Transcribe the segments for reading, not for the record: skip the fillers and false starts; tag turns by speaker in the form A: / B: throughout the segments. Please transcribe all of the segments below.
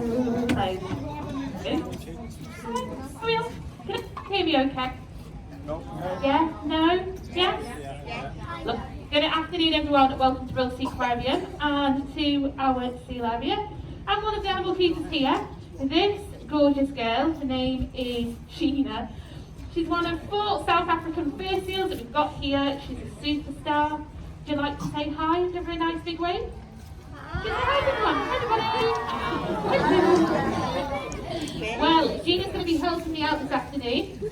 A: Like, okay. Are we on? Can you hear me okay? Yeah? No? Yes? Look, good afternoon everyone, welcome to Seaquarium and to our sea area. I'm one of the animal feeders here. This gorgeous girl, her name is Gina. She's one of 4 South African fur seals that we've got here. She's a superstar. Would you like to say hi and give her a nice big wave? Say hi everyone. Well, Gina's going to be helping me out this afternoon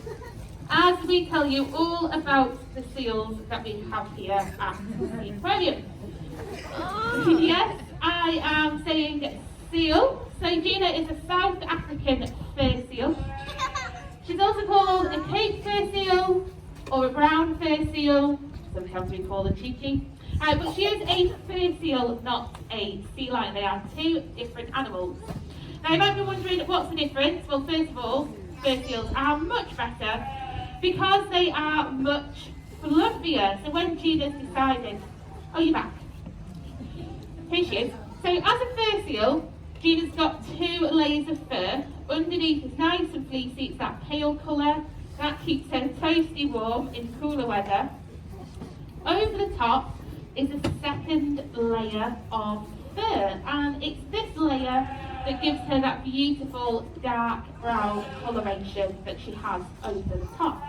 A: as we tell you all about the seals that we have here at the aquarium. Yes, I am saying seal. So Gina is a South African fur seal. She's also called a Cape fur seal or a brown fur seal. Sometimes we call her cheeky. But she is a fur seal, not a sea lion. They are 2 different animals. Now you might be wondering what's the difference. Well, first of all, fur seals are much better because they are much fluffier. So when Gina's decided, oh, you're back. Here she is. So as a fur seal, Gina's got 2 layers of fur. Underneath is nice and fleecy, it's that pale colour. That keeps her toasty warm in cooler weather. Over the top is a second layer of fur, and it's this layer that gives her that beautiful dark brown coloration that she has over the top.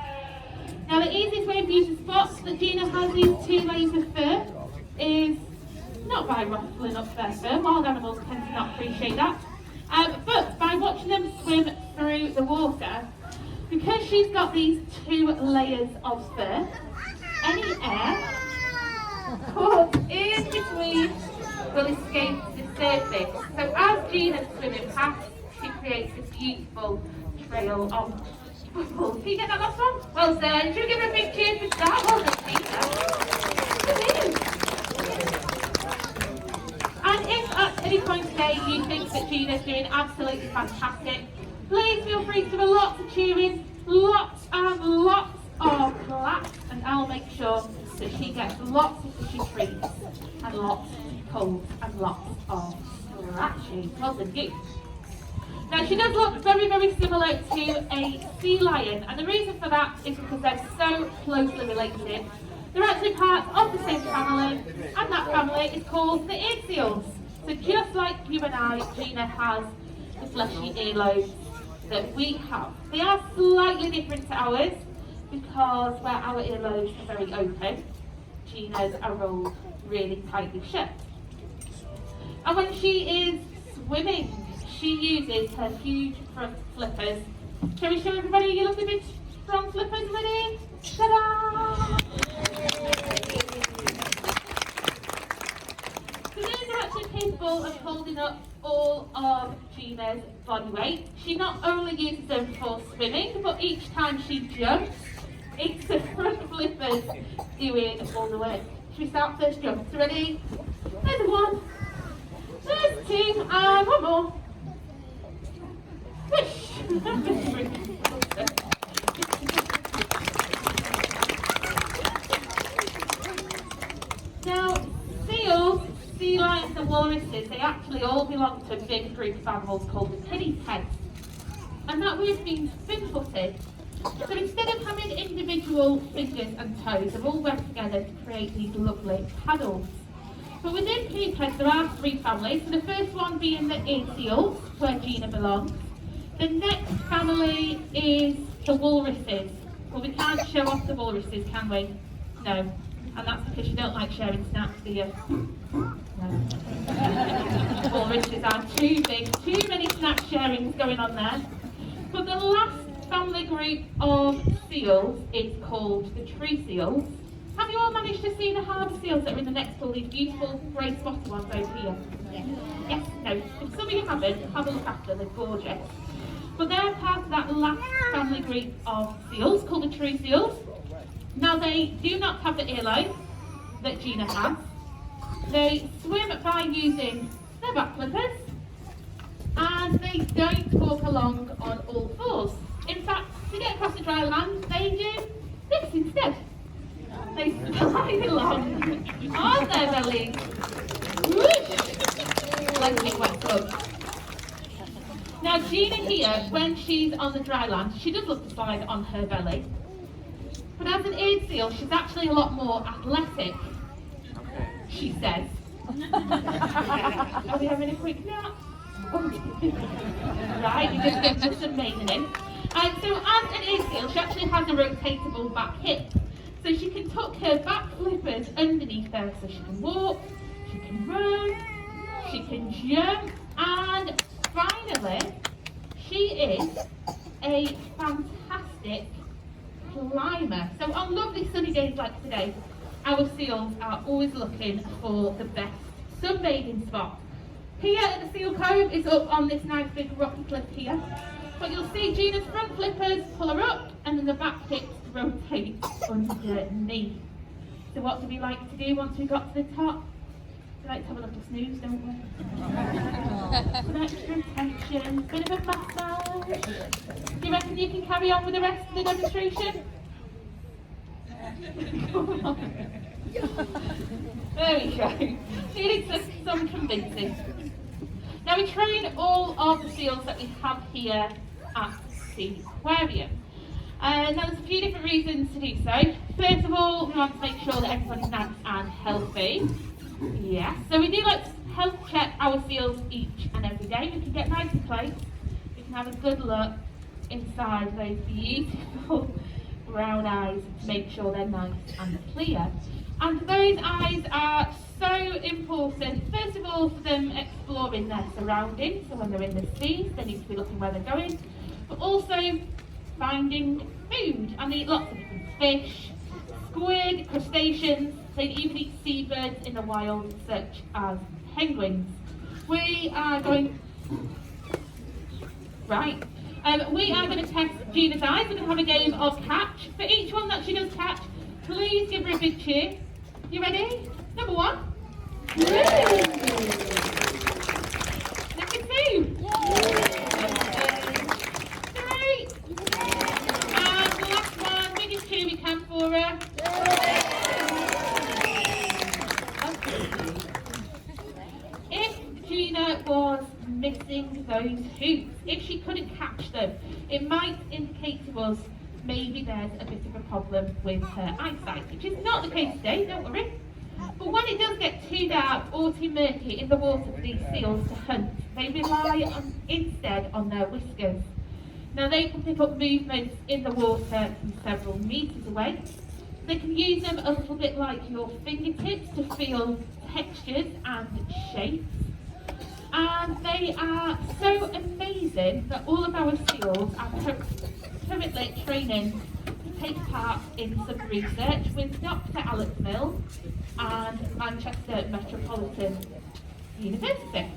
A: Now the easiest way for you to spot that Gina has these 2 layers of fur is not by ruffling up their fur. Wild animals tend to not appreciate that. But by watching them swim through the water, because she's got these 2 layers of fur, any air caught in between will escape to the surface. So as Gina's swimming past, she creates this beautiful trail of bubbles. Can you get that last one? Well done. Should we give her a big cheer for that? Well done, Gina. And if at any point today you think that Gina's doing absolutely fantastic, please feel free to give her lots of cheering, lots and lots of claps, and I'll make sure that she gets lots of fishy treats and lots of colds and lots of scratching. Well done, you. Now she does look very, very similar to a sea lion, and the reason for that is because they're so closely related. They're actually part of the same family, and that family is called the ear seals. So just like you and I, Gina has the fleshy earlobes that we have. They are slightly different to ours because where our earlobes are very open, Gina's are rolled really tightly shut. And when she is swimming, she uses her huge front flippers. Shall we show everybody your lovely big front flippers? Ready? Ta-da! So these are actually capable of holding up all of Gina's body weight. She not only uses them for swimming, but each time she jumps, it's the front flippers doing all the work. Should we start first jump? So ready? There's 1. There's 2, and 1 more. Whoosh! Now, seals, sea lions and walruses, they actually all belong to a big group of animals called the pinny's heads. And that word means fin-footed. So instead of having individual fingers and toes, they've all worked together to create these lovely paddles. But within pinny's heads there are 3 families. So the first one being the ear seals, where Gina belongs. The next family is the walruses. Well, we can't show off the walruses, can we? No. And that's because you don't like sharing snacks, do you? No. Walruses are too big, too many snack sharings going on there. But the last family group of seals is called the tree seals. Have you all managed to see the harbour seals that are in the next pool, these beautiful grey spotted ones over here? Yes? No? If some of you haven't, have a look after, they're gorgeous. But they're part of that last family group of seals called the tree seals. Now they do not have the earlobe that Gina has. They swim by using their back flippers, and they don't walk along on all 4s. In fact, to get across the dry land, they do this instead. They slide along on their bellies, whoosh, like a big wet club. Now Gina here, when she's on the dry land, she does love to slide on her belly. But as an eared seal, she's actually a lot more athletic, she says. Are we having a quick nap? Right, you just get just amazing in. So as an ear seal, she actually has a rotatable back hip. So she can tuck her back flippers underneath her so she can walk, she can run, she can jump, and finally, she is a fantastic climber. So on lovely sunny days like today, our seals are always looking for the best sunbathing spot. Here at the Seaquarium is up on this nice big rocky cliff here. But you'll see Gina's front flippers pull her up and then the back hips rotate underneath. So what do we like to do once we got to the top? We like to have a little snooze, don't we? Some extra tension, bit of a massage. Do you reckon you can carry on with the rest of the demonstration? There we go. Needed some convincing. Now we train all of the seals that we have here at Seaquarium. Now there's a few different reasons to do so. First of all, we want to make sure that everybody's nice and healthy. Yes, so we do like to health check our seals each and every day. We can get nice and close. We can have a good look inside those beautiful brown eyes to make sure they're nice and clear. And those eyes are so important, first of all, for them exploring their surroundings. So when they're in the sea, they need to be looking where they're going, but also finding food. And they eat lots of different fish, squid, crustaceans. They even eat seabirds in the wild, such as penguins. We are going to test Gina's eyes. We're going to have a game of catch. For each one that she does catch, please give her a big cheer. You ready? Number 1. Number 2. 3. And the last one, biggest cheer we can for her. If Gina was missing those hoops, if she couldn't catch them, it might indicate to us maybe there's a bit of a problem with her eyesight, which is not the case today, don't worry. But when it does get too dark or too murky in the water for these seals to hunt, they rely instead on their whiskers. Now they can pick up movements in the water from several metres away. They can use them a little bit like your fingertips to feel textures and shapes. And they are so amazing that all of our seals are currently training to take part in some research with Dr. Alex Mill and Manchester Metropolitan University.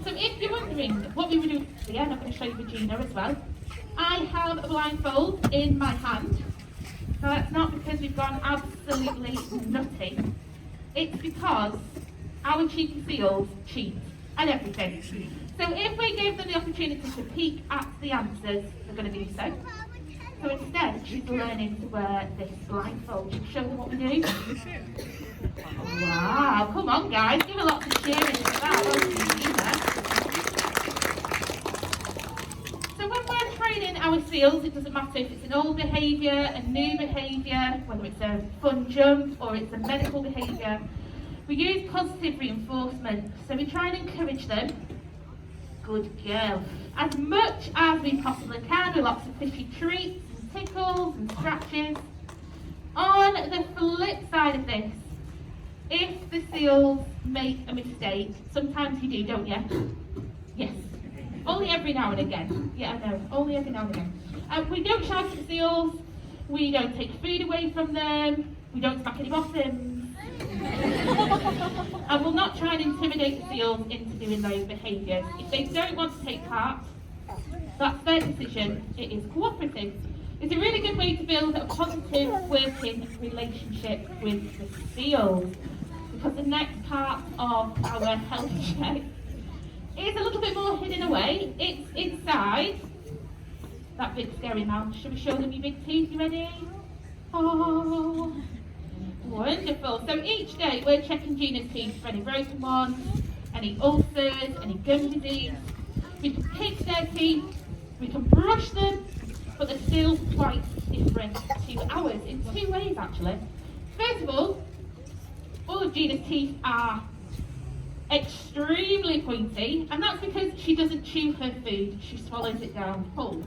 A: So if you're wondering what we were doing today, and I'm going to show you Regina as well, I have a blindfold in my hand. Now that's not because we've gone absolutely nutty, it's because our cheeky seals cheat and everything. So if we give them the opportunity to peek at the answers, they're going to do so. So instead, she's learning to wear this blindfold. Should we show them what we do? Wow, come on guys, give a lot of cheering for that. So when we're training our seals, it doesn't matter if it's an old behaviour, a new behaviour, whether it's a fun jump or it's a medical behaviour, we use positive reinforcement. So we try and encourage them. Good girl. As much as we possibly can, with lots of fishy treats and tickles and scratches. On the flip side of this, if the seals make a mistake, sometimes you do, don't you? Yes. Only every now and again. Yeah, I know. Only every now and again. We don't shout at the seals. We don't take food away from them. We don't smack any bottoms. And we'll not try and intimidate the seals into doing those behaviours. If they don't want to take part, that's their decision. It is cooperative. It's a really good way to build a positive working relationship with the seals, because the next part of our health check is a little bit more hidden away. It's inside that big scary mouth. Shall we show them your big teeth? You ready? Oh, wonderful. So each day we're checking Gina's teeth for any broken ones, any ulcers, any gum disease. We can pick their teeth, we can brush them, but they're still quite different to ours in two ways actually. First of all of Gina's teeth are extremely pointy, and that's because she doesn't chew her food, she swallows it down whole.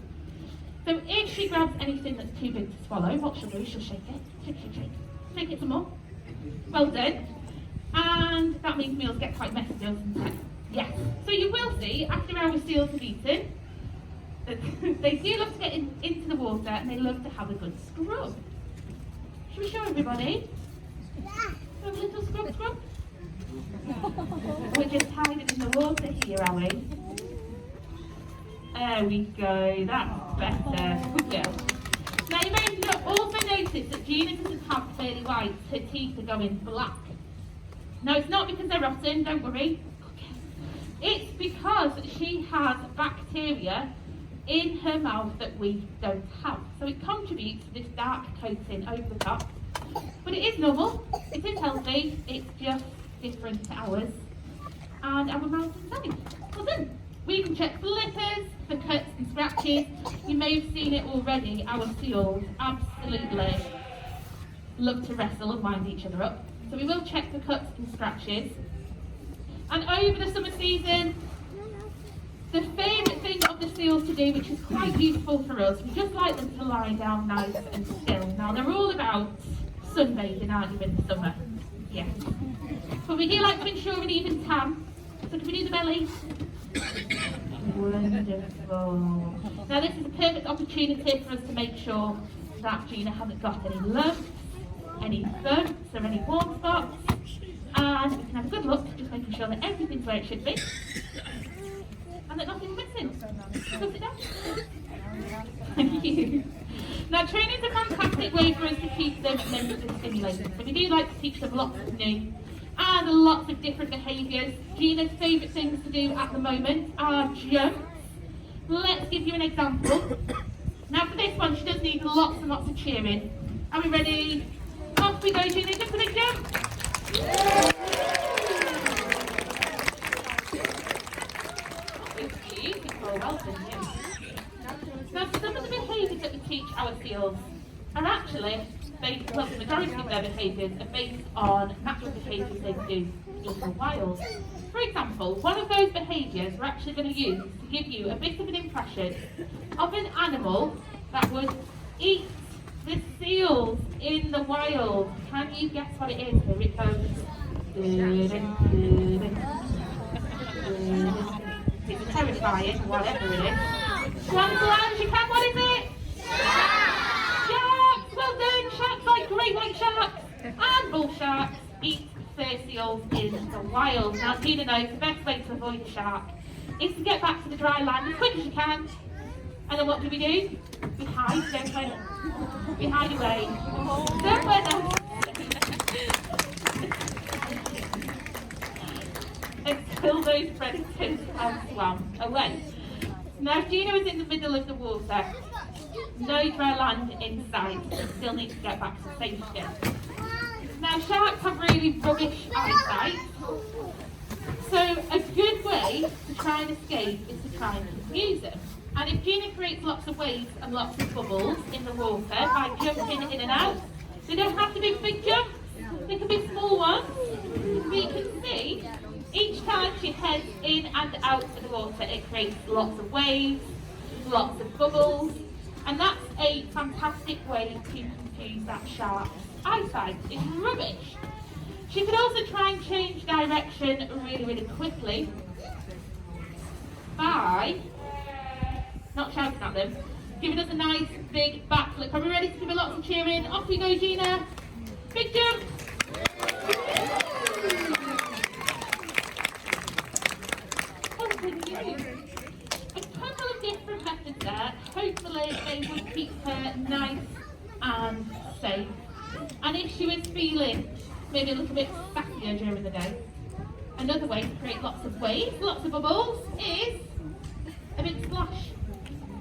A: So if she grabs anything that's too big to swallow, what she'll do is she'll shake it, shake, shake, shake, shake it some more. Well done. And that means meals get quite messy, doesn't it? Yes. So you will see, after our seals have eaten, that they do love to get into the water and they love to have a good scrub. Should we show everybody? Have a little scrub scrub? We're just hiding in the water here, are we? There we go, that's better. Good girl. Now you may also notice that Gina doesn't have pearly whites, her teeth are going black. No, it's not because they're rotten, don't worry. It's because she has bacteria in her mouth that we don't have. So it contributes to this dark coating over the top. But it is normal, it is healthy, it's just different to ours. And our mouth is the same. Well then, we can check for lippers, for cuts and scratches. You may have seen it already, our seals absolutely love to wrestle and wind each other up. So we will check for cuts and scratches. And over the summer season, the favourite thing of the seals to do, which is quite useful for us, we just like them to lie down nice and still. Now they're all about sunbathing, aren't you, in the summer? Yes. But we do like to ensure an even tan. So can we do the belly? Wonderful. Now this is a perfect opportunity for us to make sure that Gina hasn't got any lumps, any bumps or any warm spots. And we can have a good look, just making sure that everything's where it should be. And that nothing's missing. So sit down. Thank you. Now training is a fantastic way for us to keep them mentally stimulated. So we do like to teach them lots of new and lots of different behaviours. Gina's favourite things to do at the moment are jumps. Let's give you an example. Now for this one, she does need lots and lots of cheering. Are we ready? Off we go, Gina, just a big jump. It's beautiful, well done, Jim. Now some of the behaviours that we teach our seals are actually based, well, the majority of their behaviours are based on natural behaviours they do in the wild. For example, one of those behaviours we're actually going to use to give you a bit of an impression of an animal that would eat the seals in the wild. Can you guess what it is? Here it goes. It's terrifying, whatever it is. One glance, you can, what is it? Sharks! Well done, sharks like great white sharks and bull sharks eat fur seals in the wild. Now Gina knows the best way to avoid a shark is to get back to the dry land as quick as you can. And then what do? We hide, don't we? We hide away. Somewhere else. Until those predators have swum away. Now Gina is in the middle of the water. No dry land in sight. She still needs to get back to safety. Now sharks have really rubbish eyesight. So a good way to try and escape is to try and confuse them. And if Gina creates lots of waves and lots of bubbles in the water by jumping in and out, they don't have to be big jumps, they can be small ones. But you can see, each time she heads in and out of the water, it creates lots of waves, lots of bubbles, and that's a fantastic way to confuse that shark's eyesight. It's rubbish. She could also try and change direction really, really quickly by not shouting at them, giving us a nice big backflip. Are we ready to give her lots of cheering? Off we go, Gina. Big jump. A couple of different methods there. Hopefully they will keep her nice and safe. And if she was feeling maybe a little bit fattier during the day, another way to create lots of waves, lots of bubbles, is a big splash.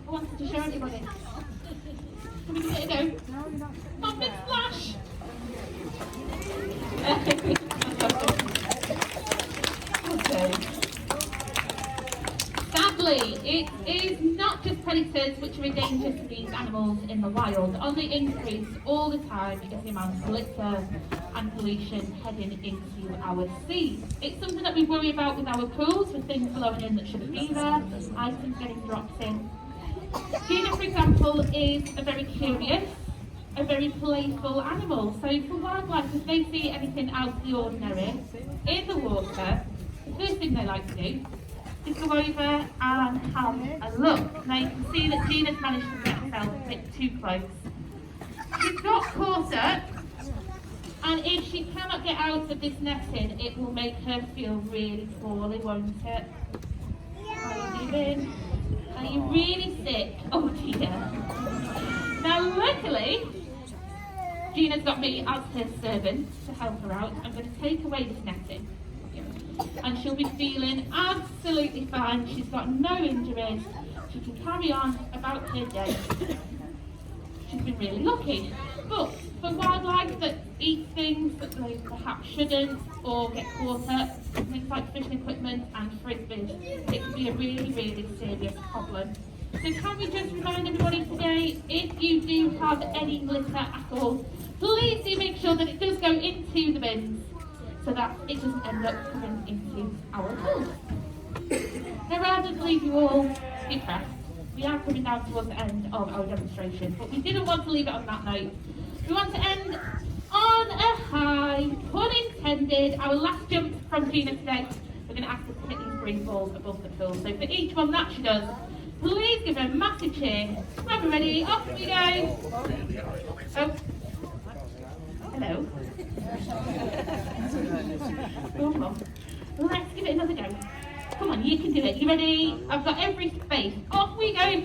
A: I wanted to show everybody. Can we give it a go? Come on, big splash! Okay. Stand Thankfully, it is not just predators which are a danger to these animals in the wild. On the increase all the time is the amount of litter and pollution heading into our seas. It's something that we worry about with our pools, with things flowing in that shouldn't be there, items getting dropped in. Gina, for example, is a very curious, a very playful animal. So for wildlife, if they see anything out of the ordinary in the water, the first thing they like to do is go over and have a look. Now you can see that Gina's managed to get herself a bit too close. She's got caught up, and if she cannot get out of this netting, it will make her feel really poorly, won't it? How are you doing? Are you really sick? Oh dear. Now luckily, Gina's got me as her servant to help her out. I'm going to take away this netting, and she'll be feeling absolutely fine. She's got no injuries. She can carry on about her day. She's been really lucky. But for wildlife that eat things that they perhaps shouldn't, or get caught up, things like fishing equipment and frisbees, it can be a really, really serious problem. So can we just remind everybody today, if you do have any litter at all, please do make sure that it does go into the bins, so that it doesn't end up coming into our pool. Now, rather than leave you all depressed, we are coming down towards the end of our demonstration, but we didn't want to leave it on that note. We want to end on a high, pun intended. Our last jump from Gina today, we're going to ask her to hit these green balls above the pool. So for each one that she does, please give her a massive cheer. Right, we're ready, off we go. Oh, hello. Come on. Let's give it another go. Come on, you can do it. You ready? I've got every space. Off we go.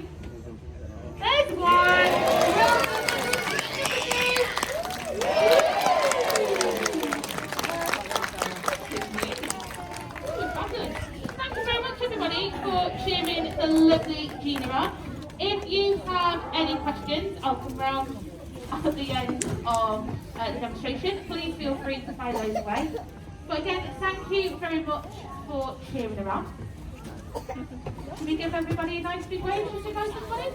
A: There's one. Thank you very much, everybody, for cheering the lovely Gina on. If you have any questions, I'll come round at the end of the demonstration. Please feel free to fire those away. But again, thank you very much for cheering her on. Can we give everybody a nice big wave just to guys everybody?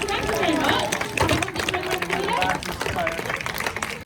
A: Thank you very much. Have a wonderful rest of the day.